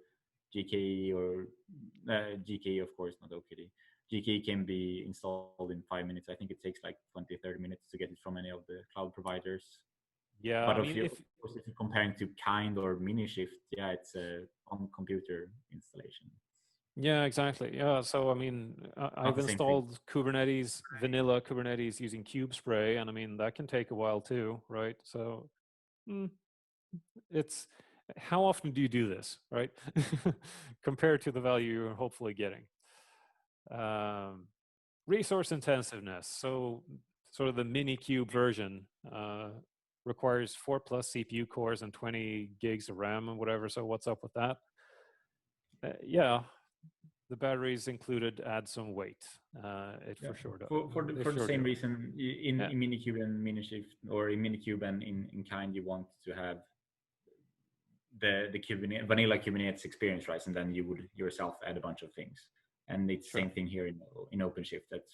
[SPEAKER 3] GKE or GKE, of course, not OKD. GKE can be installed in 5 minutes. I think it takes like 20, 30 minutes to get it from any of the cloud providers.
[SPEAKER 2] Yeah,
[SPEAKER 3] but
[SPEAKER 2] I mean,
[SPEAKER 3] of course, if you're comparing to Kind or Minishift, yeah, it's a on-computer installation.
[SPEAKER 2] Yeah, exactly. Yeah, so I mean, I've installed Kubernetes, vanilla Kubernetes using KubeSpray, and I mean, that can take a while too, right? So it's, how often do you do this, right? Compared to the value you're hopefully getting. Resource intensiveness. So sort of the mini cube version requires 4+ CPU cores and 20 gigs of RAM and whatever. So what's up with that? Yeah, the batteries included add some weight. It for sure does.
[SPEAKER 3] For the same reason, in Minikube and Minishift, or in Minikube and in Kind, you want to have the Kubernetes, vanilla Kubernetes experience, right? And then you would yourself add a bunch of things. And it's the same thing here in OpenShift, that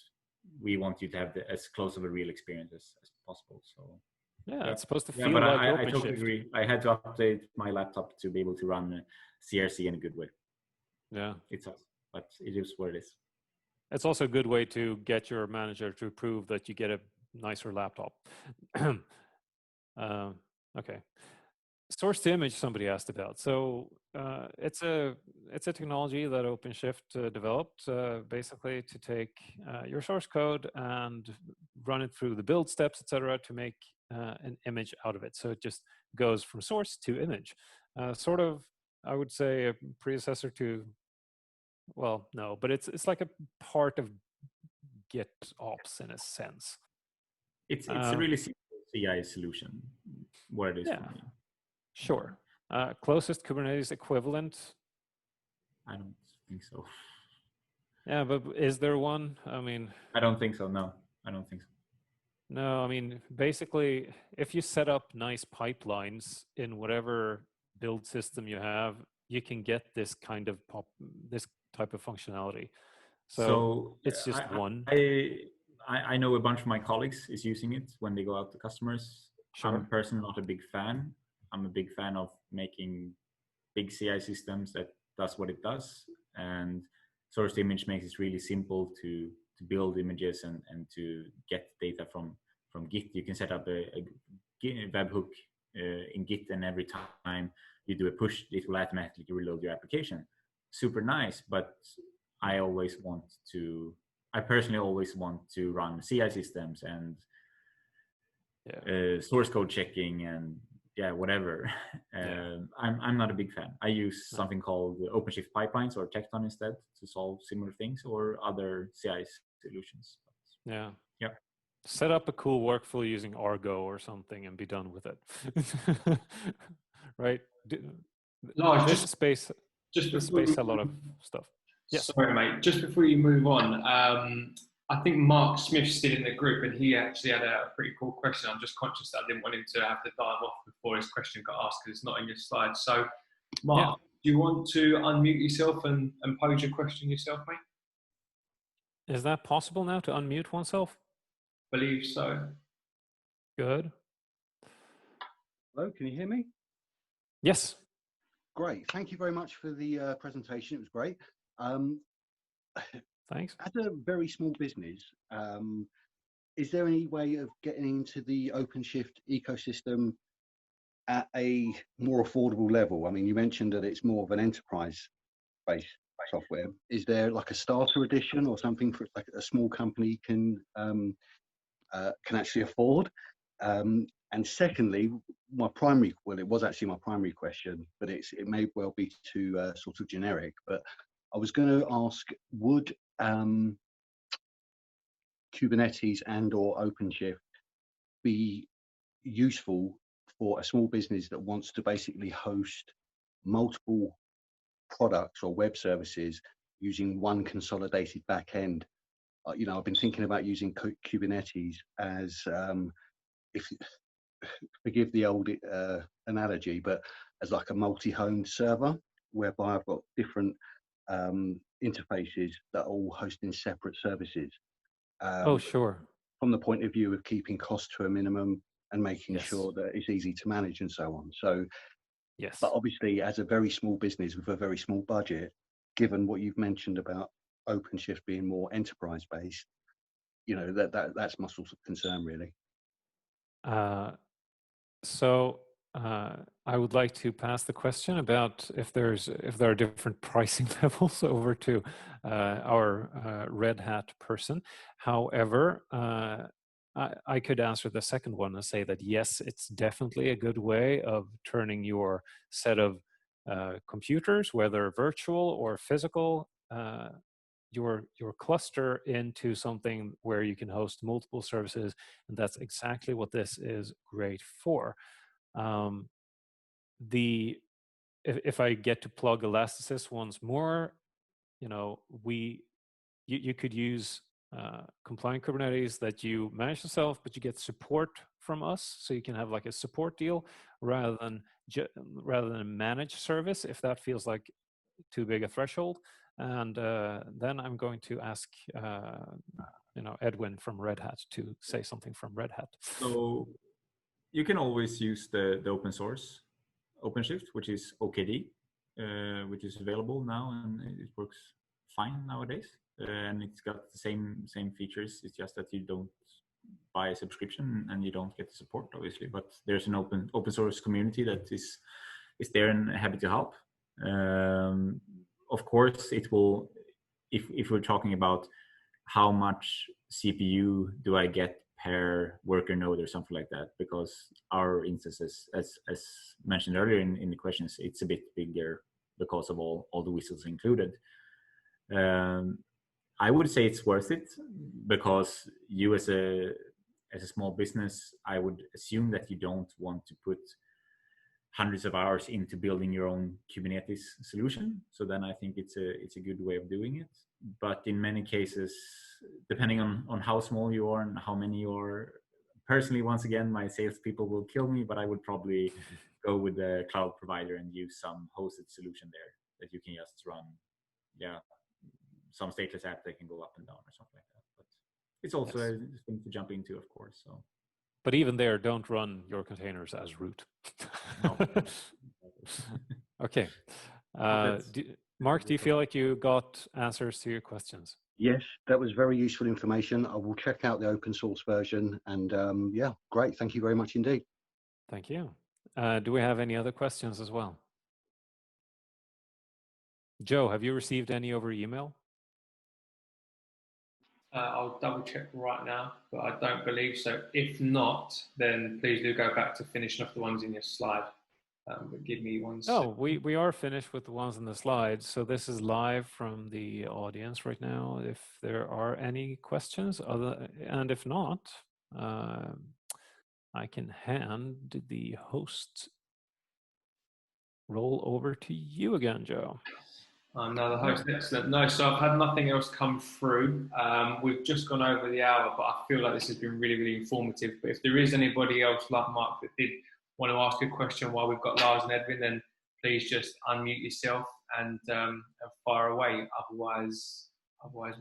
[SPEAKER 3] we want you to have as close of a real experience as possible. So
[SPEAKER 2] yeah, it's supposed to feel
[SPEAKER 3] but
[SPEAKER 2] like
[SPEAKER 3] I
[SPEAKER 2] OpenShift.
[SPEAKER 3] totally agree. I had to update my laptop to be able to run CRC in a good way.
[SPEAKER 2] Yeah,
[SPEAKER 3] it's us, but it is what it is.
[SPEAKER 2] It's also a good way to get your manager to prove that you get a nicer laptop. Okay. Source to image, somebody asked about. So it's a technology that OpenShift developed basically to take your source code and run it through the build steps, etc., to make an image out of it. So it just goes from source to image. Sort of, I would say, a predecessor to, well, no, but it's like a part of GitOps in a sense.
[SPEAKER 3] It's a really simple CI solution. What it is for me.
[SPEAKER 2] Sure. Closest Kubernetes equivalent?
[SPEAKER 3] I don't think so.
[SPEAKER 2] Yeah, but is there one? I mean,
[SPEAKER 3] I don't think so. No, I don't think so.
[SPEAKER 2] No, I mean, basically, if you set up nice pipelines in whatever build system you have, you can get this kind of this type of functionality. So it's just one.
[SPEAKER 3] I know a bunch of my colleagues is using it when they go out to customers.
[SPEAKER 2] Sure.
[SPEAKER 3] I'm personally not a big fan. I'm a big fan of making big CI systems that does what it does, and source to image makes it really simple to build images and to get data from Git. You can set up a webhook in Git, and every time you do a push, it will automatically reload your application. Super nice, but I personally always want to run CI systems and source code checking and whatever. I'm not a big fan. I use something called OpenShift pipelines or Tekton instead to solve similar things, or other CI solutions.
[SPEAKER 2] Yeah. Set up a cool workflow using Argo or something and be done with it. Right?
[SPEAKER 1] Lars,
[SPEAKER 2] this space had a lot of stuff. Yes.
[SPEAKER 1] Sorry, mate. Just before you move on, I think Mark Smith's still in the group, and he actually had a pretty cool question. I'm just conscious that I didn't want him to have to dive off before his question got asked, because it's not in your slides. So, Mark, do you want to unmute yourself and pose your question yourself, mate?
[SPEAKER 2] Is that possible now, to unmute oneself?
[SPEAKER 1] Believe so.
[SPEAKER 2] Good.
[SPEAKER 4] Hello, can you hear me?
[SPEAKER 2] Yes.
[SPEAKER 4] Great. Thank you very much for the presentation. It was great.
[SPEAKER 2] Thanks.
[SPEAKER 4] As a very small business, is there any way of getting into the OpenShift ecosystem at a more affordable level? I mean, you mentioned that it's more of an enterprise-based software. Is there like a starter edition or something for like a small company can actually afford? And secondly, it was actually my primary question, but it may well be too sort of generic, but I was going to ask, would Kubernetes and or OpenShift be useful for a small business that wants to basically host multiple products or web services using one consolidated backend? I've been thinking about using Kubernetes as, forgive the old analogy, but as like a multi-homed server, whereby I've got different interfaces that are all hosting separate services.
[SPEAKER 2] Sure.
[SPEAKER 4] From the point of view of keeping costs to a minimum and making sure that it's easy to manage and so on. So, but obviously, as a very small business with a very small budget, given what you've mentioned about OpenShift being more enterprise-based, that's my source of concern, really.
[SPEAKER 2] So I would like to pass the question about if there are different pricing levels over to our Red Hat person. However, I could answer the second one and say that yes, it's definitely a good way of turning your set of computers, whether virtual or physical, your cluster into something where you can host multiple services, and that's exactly what this is great for. The if I get to plug Elasticist once more, you know, you could use compliant Kubernetes that you manage yourself, but you get support from us, so you can have like a support deal rather than a managed service, if that feels like too big a threshold. And then I'm going to ask you know, Edwin from Red Hat to say something from Red Hat.
[SPEAKER 3] So you can always use the open source OpenShift, which is OKD, which is available now, and it works fine nowadays. And it's got the same features. It's just that you don't buy a subscription and you don't get the support, obviously. But there's an open source community that is there and happy to help. Of course, it will. If we're talking about how much CPU do I get per worker node or something like that, because our instances, as mentioned earlier in the questions, it's a bit bigger because of all the whistles included. I would say it's worth it, because you as a small business, I would assume that you don't want to put hundreds of hours into building your own Kubernetes solution. So then I think it's a good way of doing it. But in many cases, depending on how small you are and how many you are, personally, once again, my salespeople will kill me, but I would probably go with the cloud provider and use some hosted solution there that you can just run, some stateless app that can go up and down or something like that. But it's also a thing to jump into, of course. So.
[SPEAKER 2] But even there, don't run your containers as root.
[SPEAKER 3] No.
[SPEAKER 2] Okay. Mark, do you feel like you got answers to your questions?
[SPEAKER 4] Yes, that was very useful information. I will check out the open source version, and yeah, great. Thank you very much indeed.
[SPEAKER 2] Thank you. Do we have any other questions as well? Joe, have you received any over email?
[SPEAKER 1] I'll double check right now, but I don't believe so. If not, then please do go back to finishing off the ones in your slide. But give me one second.
[SPEAKER 2] Oh, we are finished with the ones in the slides. So this is live from the audience right now. If there are any questions, and if not, I can hand the host role over to you again, Joe.
[SPEAKER 1] No, the host, excellent. No, so I've had nothing else come through. We've just gone over the hour, but I feel like this has been really, really informative. But if there is anybody else like Mark that did want to ask a question while we've got Lars and Edwin, then please just unmute yourself and fire away. Otherwise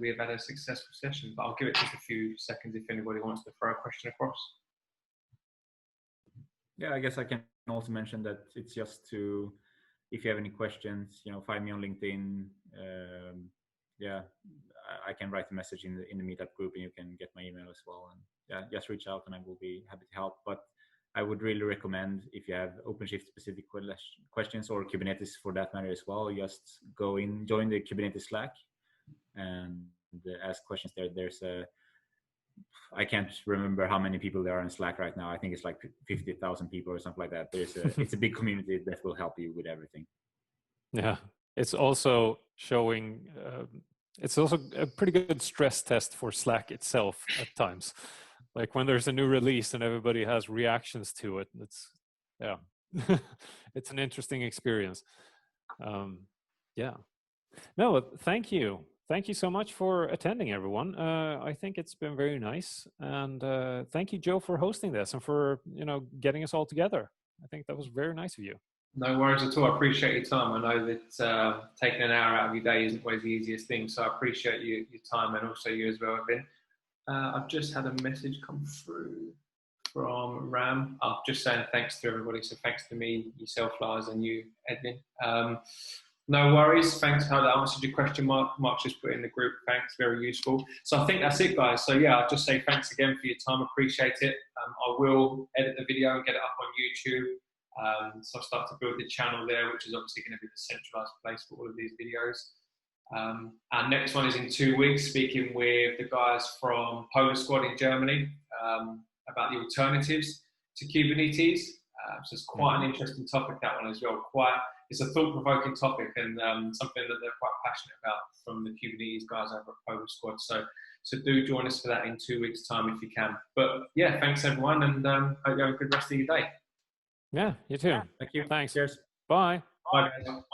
[SPEAKER 1] we have had a successful session. But I'll give it just a few seconds if anybody wants to throw a question across.
[SPEAKER 3] Yeah, I guess I can also mention that it's just to, if you have any questions, find me on LinkedIn. I can write a message in the meetup group, and you can get my email as well. And yeah, just reach out, and I will be happy to help. But I would really recommend, if you have OpenShift specific questions, or Kubernetes for that matter as well, just go in, join the Kubernetes Slack, and ask questions there. There's I can't remember how many people there are in Slack right now. I think it's like 50,000 people or something like that. It's a big community that will help you with everything.
[SPEAKER 2] Yeah, it's also showing. It's also a pretty good stress test for Slack itself at times. Like when there's a new release and everybody has reactions to it. It's it's an interesting experience. Yeah. No, thank you. Thank you so much for attending, everyone. I think it's been very nice, and thank you, Joe, for hosting this and for getting us all together. I think that was very nice of you.
[SPEAKER 1] No worries at all. I appreciate your time. I know that taking an hour out of your day isn't always the easiest thing, so I appreciate your time, and also you as well, Edwin. I've just had a message come through from Ram. I'm just saying thanks to everybody. So thanks to me, yourself, Lars, and you, Edwin. No worries. Thanks for how that answered your question, Mark. Mark's just put in the group. Thanks. Very useful. So I think that's it, guys. So yeah, I'll just say thanks again for your time. Appreciate it. I will edit the video and get it up on YouTube. So I'll start to build the channel there, which is obviously going to be the centralized place for all of these videos. Our next one is in 2 weeks, speaking with the guys from Polar Squad in Germany about the alternatives to Kubernetes. So it's quite an interesting topic, that one as well. It's a thought-provoking topic, and something that they're quite passionate about from the Kubernetes guys over at Polar Squad. So do join us for that in 2 weeks' time if you can. But yeah, thanks everyone, and hope you have a good rest of your day.
[SPEAKER 2] Yeah, you too.
[SPEAKER 3] Yeah, thank you.
[SPEAKER 2] Thanks.
[SPEAKER 3] Cheers.
[SPEAKER 2] Bye.
[SPEAKER 1] Bye, guys.